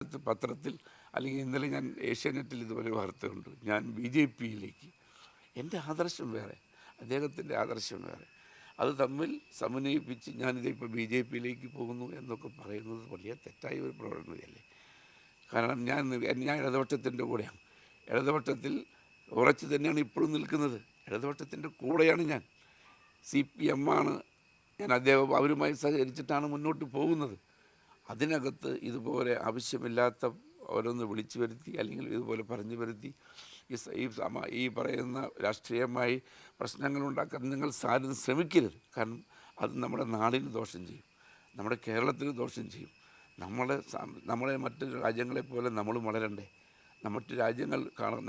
പത്രത്തിൽ അല്ലെങ്കിൽ ഇന്നലെ ഞാൻ ഏഷ്യാനെറ്റിൽ ഇതുപോലെ വാർത്തയുണ്ട്. ഞാൻ BJPയിലേക്ക്. എൻ്റെ ആദർശം വേറെ, അദ്ദേഹത്തിൻ്റെ ആദർശം വേറെ. അത് തമ്മിൽ സമന്വയിപ്പിച്ച് ഞാനിതിപ്പോൾ BJPയിലേക്ക് പോകുന്നു എന്നൊക്കെ പറയുന്നത് വലിയ തെറ്റായ ഒരു പ്രവണതയല്ലേ. കാരണം ഞാൻ ഇടതുപക്ഷത്തിൻ്റെ കൂടെയാണ്. ഇടതുപക്ഷത്തിൽ ഉറച്ചു തന്നെയാണ് ഇപ്പോഴും നിൽക്കുന്നത്. ഇടതുപക്ഷത്തിൻ്റെ കൂടെയാണ് ഞാൻ. CPM ആണ് ഞാൻ. അവരുമായി സഹകരിച്ചിട്ടാണ് മുന്നോട്ട് പോകുന്നത്. അതിനകത്ത് ഇതുപോലെ ആവശ്യമില്ലാത്ത ഓരോന്ന് വിളിച്ചു വരുത്തി അല്ലെങ്കിൽ ഇതുപോലെ പറഞ്ഞു വരുത്തി ഈ പറയുന്ന രാഷ്ട്രീയമായി പ്രശ്നങ്ങളുണ്ടാക്കാൻ നിങ്ങൾ സാധ്യത ശ്രമിക്കരുത്. കാരണം അത് നമ്മുടെ നാടിന് ദോഷം ചെയ്യും, നമ്മുടെ കേരളത്തിന് ദോഷം ചെയ്യും. നമ്മളെ മറ്റ് രാജ്യങ്ങളെപ്പോലെ നമ്മളും വളരണ്ടേ. മറ്റ് രാജ്യങ്ങൾ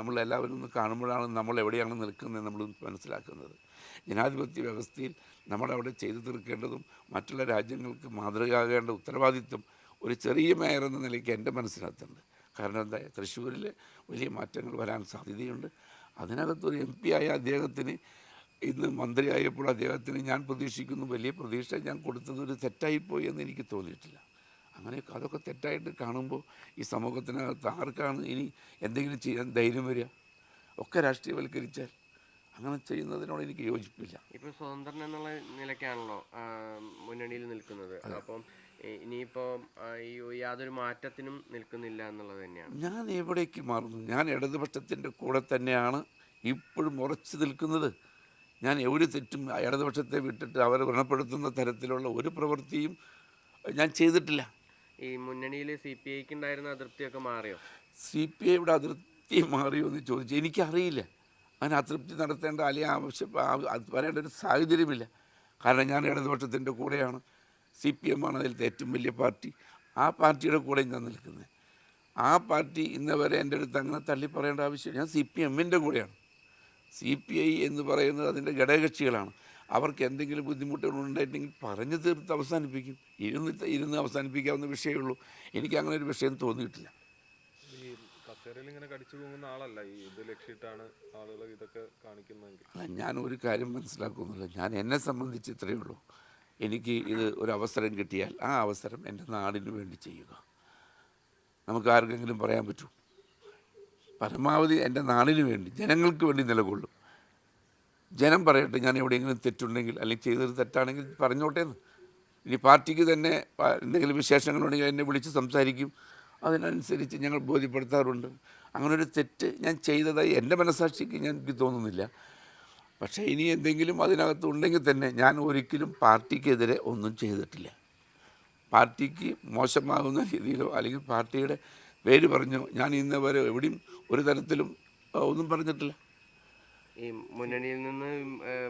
നമ്മളെല്ലാവരും ഒന്ന് കാണുമ്പോഴാണ് നമ്മൾ എവിടെയാണ് നിൽക്കുന്നത് നമ്മൾ മനസ്സിലാക്കുന്നത്. ജനാധിപത്യ വ്യവസ്ഥയിൽ നമ്മളവിടെ ചെയ്തു തീർക്കേണ്ടതും മറ്റുള്ള രാജ്യങ്ങൾക്ക് മാതൃകയാകേണ്ട ഉത്തരവാദിത്വം ഒരു ചെറിയ മേയർ എന്ന നിലയ്ക്ക് എൻ്റെ മനസ്സിനകത്തുണ്ട്. കാരണം എന്താ, തൃശ്ശൂരിൽ വലിയ മാറ്റങ്ങൾ വരാൻ സാധ്യതയുണ്ട്. അതിനകത്തൊരു MP ആയ അദ്ദേഹത്തിന് ഇന്ന് മന്ത്രിയായപ്പോൾ അദ്ദേഹത്തിന് ഞാൻ പ്രതീക്ഷിക്കുന്നു വലിയ പ്രതീക്ഷ ഞാൻ കൊടുത്തതൊരു തെറ്റായിപ്പോയി എന്ന് എനിക്ക് തോന്നിയിട്ടില്ല. അങ്ങനെയൊക്കെ അതൊക്കെ തെറ്റായിട്ട് കാണുമ്പോൾ ഈ സമൂഹത്തിനകത്ത് ആർക്കാണ് ഇനി എന്തെങ്കിലും ചെയ്യാൻ ധൈര്യം വരിക? ഒക്കെ രാഷ്ട്രീയവൽക്കരിച്ചാൽ അങ്ങനെ ചെയ്യുന്നതിനോട് എനിക്ക് യോജിപ്പില്ല. ഇപ്പോൾ സ്വതന്ത്രൻ എന്നുള്ള നിലയ്ക്കാണല്ലോ മുന്നണിയിൽ നിൽക്കുന്നത്. അപ്പം ഇനിയിപ്പോൾ ഈ യാതൊരു മാറ്റത്തിനും നിൽക്കുന്നില്ല എന്നുള്ളത് തന്നെയാണ്. ഞാൻ എവിടേക്ക് മാറുന്നു? ഞാൻ ഇടതുപക്ഷത്തിൻ്റെ കൂടെ തന്നെയാണ് ഇപ്പോഴും ഉറച്ചു നിൽക്കുന്നത്. ഞാൻ ഒരു തെറ്റും ഇടതുപക്ഷത്തെ വിട്ടിട്ട് അവരെ വ്രണപ്പെടുത്തുന്ന തരത്തിലുള്ള ഒരു പ്രവൃത്തിയും ഞാൻ ചെയ്തിട്ടില്ല. ഈ മുന്നണിയിൽ CPIക്ക് ഉണ്ടായിരുന്ന അതൃപ്തിയൊക്കെ മാറിയോ? CPIയുടെ അതൃപ്തി മാറിയോ എന്ന് ചോദിച്ചാൽ എനിക്കറിയില്ല. അതിന് അതൃപ്തി നടത്തേണ്ട അല്ലെങ്കിൽ വരേണ്ട ഒരു സാഹചര്യമില്ല. കാരണം ഞാൻ ഇടതുപക്ഷത്തിൻ്റെ കൂടെയാണ്. CPM ആണ് അതിലത്തെ ഏറ്റവും വലിയ പാർട്ടി. ആ പാർട്ടിയുടെ കൂടെ ഞാൻ നിൽക്കുന്നത്. ആ പാർട്ടി ഇന്ന് വരെ എൻ്റെ അടുത്ത് അങ്ങനെ തള്ളി പറയേണ്ട ആവശ്യം. ഞാൻ CPMൻ്റെ കൂടെയാണ്. CPI എന്ന് പറയുന്നത് അതിൻ്റെ ഘടകകക്ഷികളാണ്. അവർക്ക് എന്തെങ്കിലും ബുദ്ധിമുട്ടുകൾ ഉണ്ടായിട്ടുണ്ടെങ്കിൽ പറഞ്ഞു തീർത്ത് അവസാനിപ്പിക്കും. ഇരുന്ന് അവസാനിപ്പിക്കാവുന്ന വിഷയമുള്ളൂ. എനിക്ക് അങ്ങനെ ഒരു വിഷയം തോന്നിയിട്ടില്ല. അല്ല, ഞാൻ ഒരു കാര്യം മനസ്സിലാക്കുന്നില്ല. ഞാൻ എന്നെ സംബന്ധിച്ച് ഇത്രയേ ഉള്ളൂ. എനിക്ക് ഇത് ഒരു അവസരം കിട്ടിയാൽ ആ അവസരം എൻ്റെ നാടിന് വേണ്ടി ചെയ്യുക. നമുക്ക് ആർക്കെങ്കിലും പറയാൻ പറ്റും? പരമാവധി എൻ്റെ നാടിന് വേണ്ടി, ജനങ്ങൾക്ക് വേണ്ടി നിലകൊള്ളും. ജനം പറയട്ടെ ഞാൻ എവിടെയെങ്കിലും തെറ്റുണ്ടെങ്കിൽ അല്ലെങ്കിൽ ചെയ്തൊരു തെറ്റാണെങ്കിൽ പറഞ്ഞോട്ടെ എന്ന്. ഇനി പാർട്ടിക്ക് തന്നെ എന്തെങ്കിലും വിശേഷങ്ങളുണ്ടെങ്കിൽ എന്നെ വിളിച്ച് സംസാരിക്കും. അതിനനുസരിച്ച് ഞങ്ങൾ ബോധ്യപ്പെടുത്താറുണ്ട്. അങ്ങനൊരു തെറ്റ് ഞാൻ ചെയ്തതായി എൻ്റെ മനസ്സാക്ഷിക്ക് എനിക്ക് തോന്നുന്നില്ല. പക്ഷേ ഇനി എന്തെങ്കിലും അതിനകത്ത് ഉണ്ടെങ്കിൽ തന്നെ ഞാൻ ഒരിക്കലും പാർട്ടിക്കെതിരെ ഒന്നും ചെയ്തിട്ടില്ല. പാർട്ടിക്ക് മോശമാകുന്ന രീതിയിലോ അല്ലെങ്കിൽ പാർട്ടിയുടെ പേര് പറഞ്ഞോ ഞാൻ ഇന്ന് വരെ എവിടെയും ഒരു തരത്തിലും ഒന്നും പറഞ്ഞിട്ടില്ല. ഈ മുന്നണിയിൽ നിന്ന്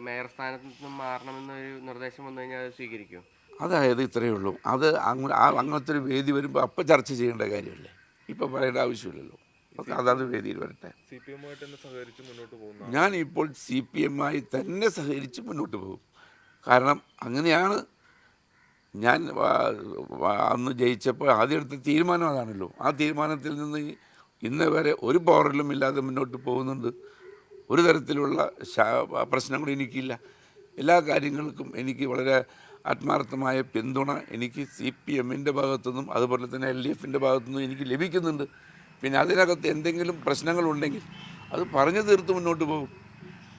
മേയർ സ്ഥാനത്ത് നിന്നും മാറണമെന്നൊരു നിർദ്ദേശം വന്നു കഴിഞ്ഞാൽ അത് സ്വീകരിക്കുമോ? അതായത് ഇത്രയേ ഉള്ളൂ. അത് അങ്ങനത്തെ ഒരു വേദി വരുമ്പോൾ അപ്പം ചർച്ച ചെയ്യേണ്ട കാര്യമല്ലേ, ഇപ്പം പറയേണ്ട ആവശ്യമില്ലല്ലോ. ഒക്കെ അതാത് വേദിയിൽ വരട്ടെ. ഞാൻ ഇപ്പോൾ CPMമായി തന്നെ സഹകരിച്ച് മുന്നോട്ട് പോകും. കാരണം അങ്ങനെയാണ് ഞാൻ അന്ന് ജയിച്ചപ്പോൾ ആദ്യം എടുത്ത തീരുമാനം അതാണല്ലോ. ആ തീരുമാനത്തിൽ നിന്ന് ഇന്ന് വരെ ഒരു പോറലും ഇല്ലാതെ മുന്നോട്ട് പോകുന്നുണ്ട്. ഒരു തരത്തിലുള്ള പ്രശ്നങ്ങളും എനിക്കില്ല. എല്ലാ കാര്യങ്ങൾക്കും എനിക്ക് വളരെ ആത്മാർത്ഥമായ പിന്തുണ എനിക്ക് CPMൻ്റെ ഭാഗത്തുനിന്നും അതുപോലെ തന്നെ LDFൻ്റെ ഭാഗത്തുനിന്നും എനിക്ക് ലഭിക്കുന്നുണ്ട്. പിന്നെ അതിനകത്ത് എന്തെങ്കിലും പ്രശ്നങ്ങളുണ്ടെങ്കിൽ അത് പറഞ്ഞു തീർത്ത് മുന്നോട്ട് പോകും.